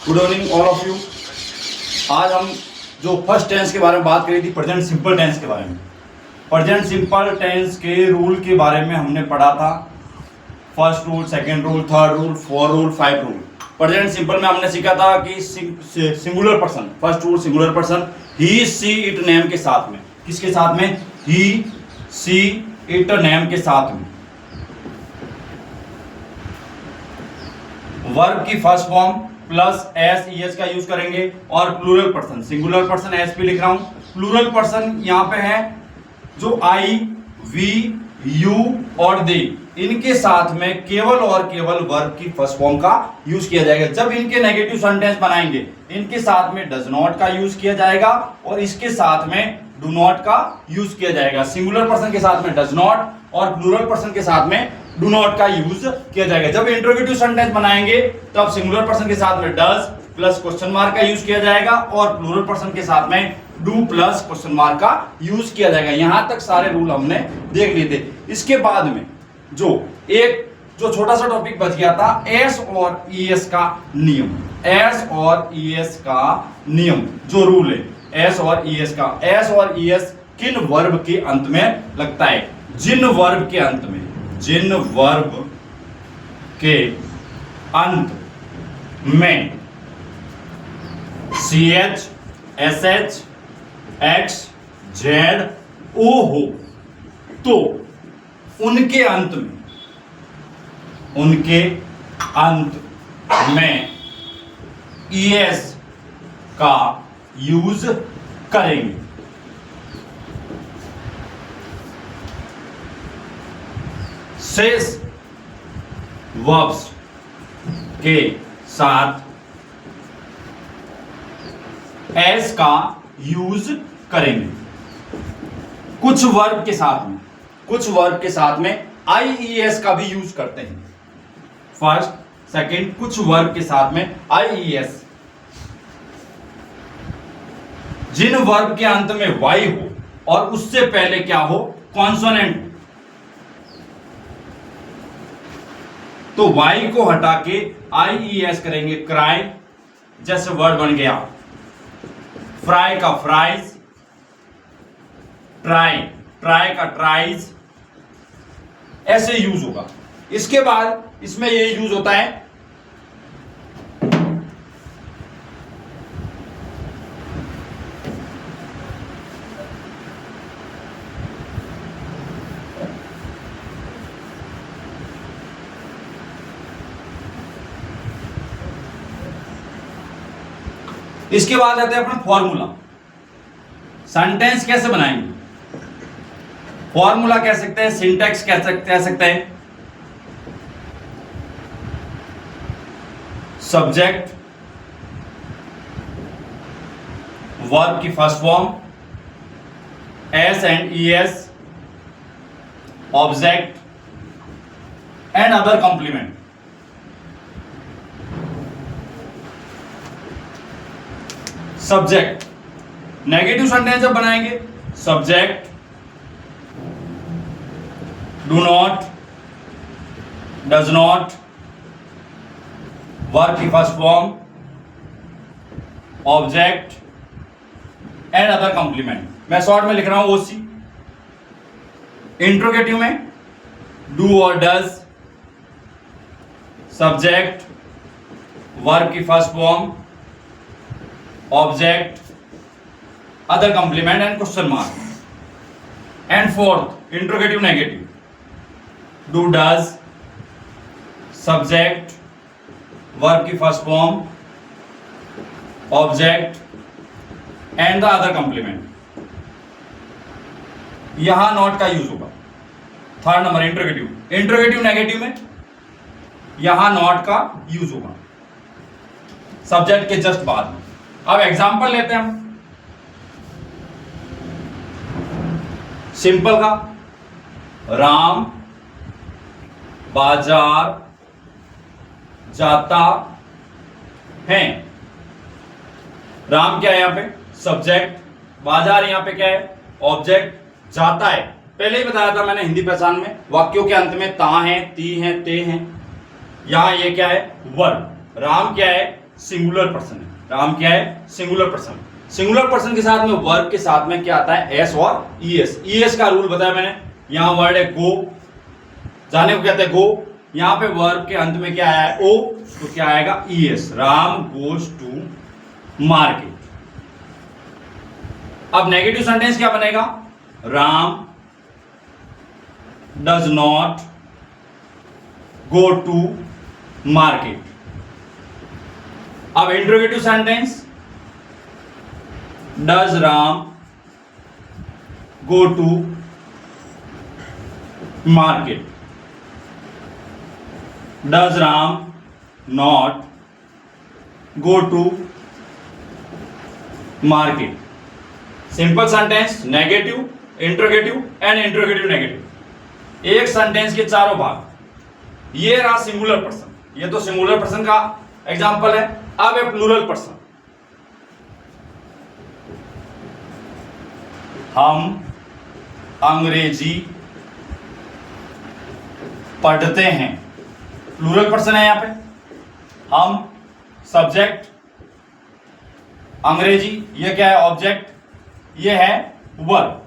Good evening all of you. आज हम जो फर्स्ट टेंस के बारे में बात करी थी, प्रेजेंट सिंपल टेंस के बारे में। प्रेजेंट सिंपल टेंस के रूल के बारे में हमने पढ़ा था। First rule, second rule, third rule, four rule, five rule. Present simple में हमने सीखा था कि singular person, first rule singular person he see it name के साथ में, किसके साथ में? ही सी इट नेम के साथ में वर्ब की first form plus S E S का यूज करेंगे। और plural person, singular person S P लिख रहा हूं, प्लूरल पर्सन यहां पे है जो आई, वी, यू और दे, इनके साथ में केवल और केवल वर्ब की फर्स्ट फॉर्म का यूज किया जाएगा। जब इनके नेगेटिव सेंटेंस बनाएंगे, इनके साथ में डज नॉट का यूज किया जाएगा और इसके साथ में डू नॉट का यूज किया जाएगा। सिंगुलर पर्सन के साथ में डज नॉट और प्लूरल पर्सन के साथ में डू नॉट का यूज किया जाएगा। जब इंट्रोगेटिव सेंटेंस बनाएंगे तब सिंगुलर पर्सन के साथ में डज प्लस क्वेश्चन मार्क का यूज किया जाएगा और प्लूरल पर्सन के साथ में डू प्लस क्वेश्चन मार्क का यूज किया जाएगा। यहां तक सारे रूल हमने देख लिए थे। इसके बाद में जो छोटा सा टॉपिक बच गया था, एस और ईएस का नियम। एस और ईएस का नियम जो रूल है, एस और ईएस का। एस और ईएस किन वर्ब के अंत में लगता है? जिन वर्ब के अंत में, जिन वर्ब के अंत में C H, S H, X, Z, O हो तो उनके अंत में ईएस का यूज करेंगे। शेष वर्ब्स के साथ एस का यूज करेंगे। कुछ वर्ब के साथ में आईईएस का भी यूज करते हैं। फर्स्ट, सेकंड, कुछ वर्ब के साथ में आईईएस। जिन वर्ब के अंत में वाई हो और उससे पहले क्या हो? कॉन्सोनेंट। तो वाई को हटा के आईईएस करेंगे। क्राई जैसे वर्ड बन गया, फ्राई का फ्राइज, ट्राई का ट्राइज, ऐसे यूज होगा। इसके बाद इसमें ये यूज होता है इसके बाद आते हैं अपना फॉर्मूला। सेंटेंस कैसे बनाएंगे? फॉर्मूला कह सकते हैं, सिंटैक्स कह सकते हैं। सब्जेक्ट, वर्ब की first form S and ES, object and other complement. Subject, negative sentence जब बनाएंगे, subject do not, does not, verb की first form, object and other complement. मैं शॉर्ट में लिख रहा हूं ओसी। इंट्रोगेटिव में डू और डज, सब्जेक्ट, वर्ब की first form, object, other complement and question mark. And fourth, interrogative negative, do does, subject, verb की first form, object and the other complement. यहां नॉट का यूज होगा। थर्ड नंबर इंट्रोगेटिव नेगेटिव में यहां not का यूज होगा सब्जेक्ट के जस्ट बाद में। अब एग्जांपल लेते हैं हम सिंपल का। राम बाजार जाता है। राम क्या है यहां पे? सब्जेक्ट। बाजार यहां पे क्या है? ऑब्जेक्ट। जाता है पहले ही बताया था मैंने हिंदी पहचान में, वाक्यों के अंत में ता है, ती है, ते हैं। यहां ये क्या है? वर्ब। राम क्या है? सिंगुलर पर्सन है। राम क्या है? Singular person. सिंगुलर पर्सन के साथ में वर्ब के साथ में क्या आता है? एस और ईएस। ईएस का रूल बताया मैंने। यहां वर्ड है गो, जाने को कहते हैं गो। यहां पे वर्ब के अंत में क्या है? ओ, तो क्या आएगा? ES. Ram goes to market. अब नेगेटिव सेंटेंस क्या बनेगा? Ram does not go to market. अब interrogative sentence, does Ram go to market. Does Ram not go to market. Simple sentence, negative, interrogative and interrogative negative. एक सेंटेंस के चारों भाग। ये रहा सिंगुलर पर्सन, ये तो सिंगुलर पर्सन का एग्जांपल है। अब है प्लूरल पर्सन। हम अंग्रेजी पढ़ते हैं। प्लूरल पर्सन है यहां पे। हम सब्जेक्ट, अंग्रेजी, ये क्या है? ऑब्जेक्ट, ये है वर्ब।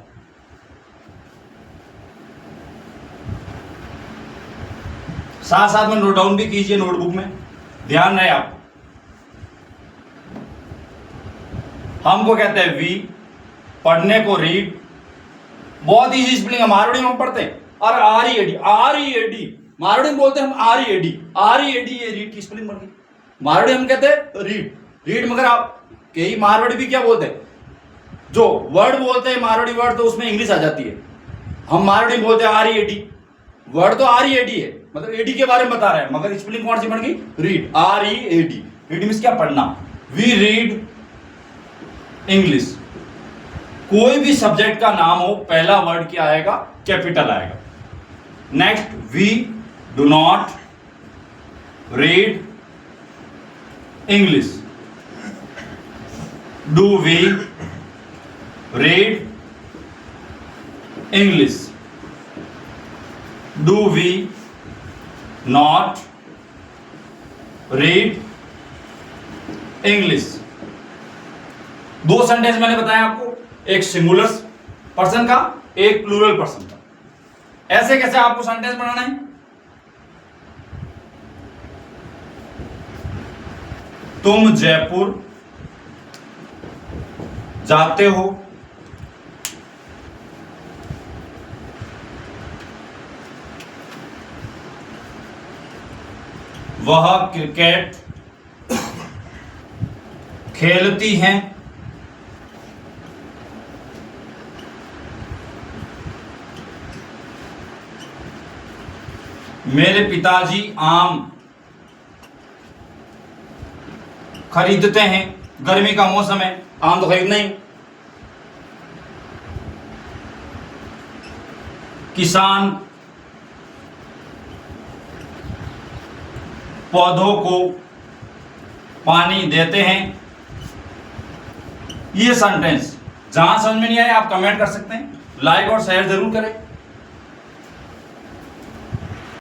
साथ साथ में नोट डाउन भी कीजिए नोटबुक में, ध्यान रहे आप। हमको कहते हैं वी, पढ़ने को रीड। बहुत इजी स्पेलिंग है, मारवाड़ी में हम पढ़ते हैं। और R E A D, R E A D Marwari में बोलते हैं हम। R E A D, R E A D, ये रीड की स्पेलिंग बन गई। मारवाड़ी हम कहते हैं रीड, रीड। मगर आप कई मारवाड़ी भी क्या बोलते हैं? जो वर्ड बोलते हैं मारवाड़ी वर्ड, तो उसमें इंग्लिश आ जाती है। हम मारवाड़ी में बोलते हैं आर ई एडी, वर्ड तो आर ई एडी है, मतलब एडी के बारे में बता रहे हैं, मगर स्पेलिंग कौन सी बन गई? Read, R E A D. Read means क्या? पढ़ना। We read English. कोई भी सब्जेक्ट का नाम हो, पहला वर्ड क्या आएगा? कैपिटल आएगा। Next, we do not read English. Do we read English? Do we not read English? दो सेंटेंस मैंने बताया आपको, एक सिंगुलर पर्सन का, एक प्लूरल पर्सन का। ऐसे कैसे आपको सेंटेंस बनाना है? तुम जयपुर जाते हो। वह क्रिकेट खेलती हैं। मेरे पिताजी आम खरीदते हैं। गर्मी का मौसम है, आम तो खरीदना ही। किसान पौधों को पानी देते हैं। ये सेंटेंस जहां समझ में नहीं आए आप कमेंट कर सकते हैं। लाइक और शेयर जरूर करें।